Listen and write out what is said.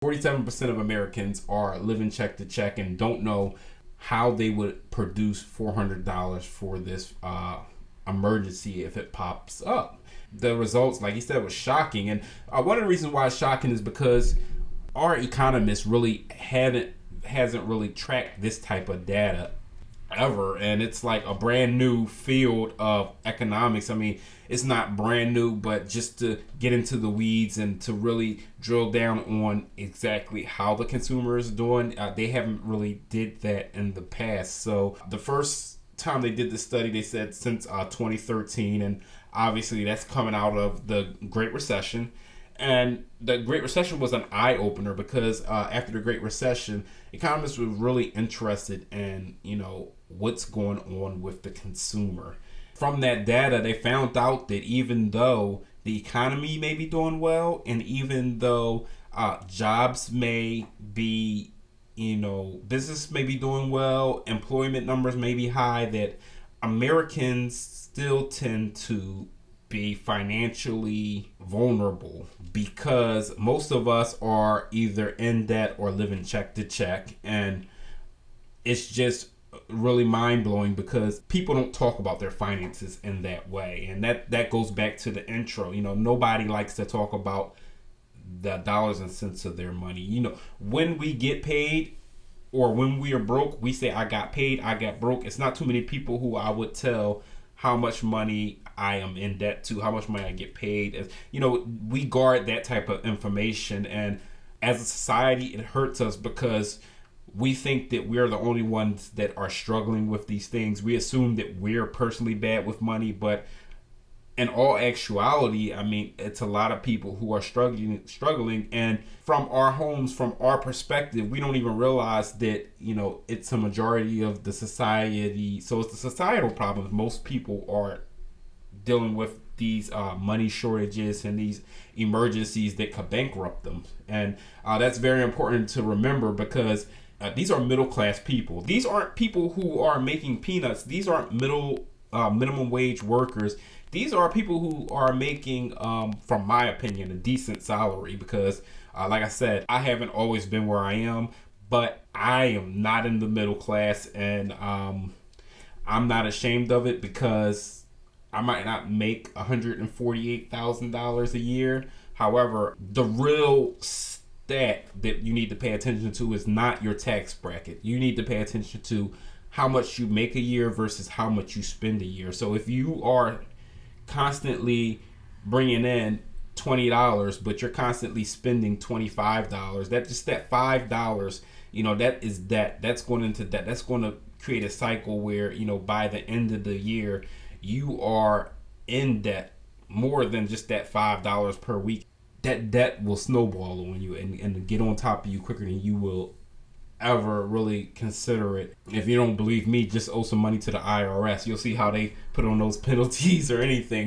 47% of Americans are living check to check and don't know how they would produce $400 for this emergency if it pops up. The results, like you said, was shocking. And one of the reasons why it's shocking is because our economists really hasn't really tracked this type of data ever, and it's like a brand new field of economics. I mean, it's not brand new, but just to get into the weeds and to really drill down on exactly how the consumer is doing, they haven't really did that in the past. So the first time they did the study, they said since 2013, and obviously that's coming out of the Great Recession. And the Great Recession was an eye-opener because after the Great Recession, economists were really interested in, what's going on with the consumer. From that data, they found out that even though the economy may be doing well, and even though jobs may be, business may be doing well, employment numbers may be high, that Americans still tend to be financially vulnerable because most of us are either in debt or living check to check. And it's just really mind-blowing because people don't talk about their finances in that way. And that goes back to the intro. Nobody likes to talk about the dollars and cents of their money. When we get paid or when we are broke, we say I got paid, I got broke. It's not too many people who I would tell how much money I am in debt to, how much money I get paid. We guard that type of information, and as a society, it hurts us because we think that we're the only ones that are struggling with these things. We assume that we're personally bad with money, but in all actuality, I mean, it's a lot of people who are struggling, and from our homes, from our perspective, we don't even realize that, it's a majority of the society. So it's the societal problems. Most people are dealing with these money shortages and these emergencies that could bankrupt them. And that's very important to remember because these are middle-class people. These aren't people who are making peanuts. These aren't minimum wage workers. These are people who are making, from my opinion, a decent salary because, like I said, I haven't always been where I am, but I am not in the middle class, and I'm not ashamed of it because I might not make $148,000 a year. However, the real stat that you need to pay attention to is not your tax bracket. You need to pay attention to how much you make a year versus how much you spend a year. So if you are constantly bringing in $20, but you're constantly spending $25, that $5, that's going into debt. That's going to create a cycle where, by the end of the year, you are in debt more than just that $5 per week. That debt will snowball on you and get on top of you quicker than you will ever really consider it. If you don't believe me, just owe some money to the IRS. You'll see how they put on those penalties or anything.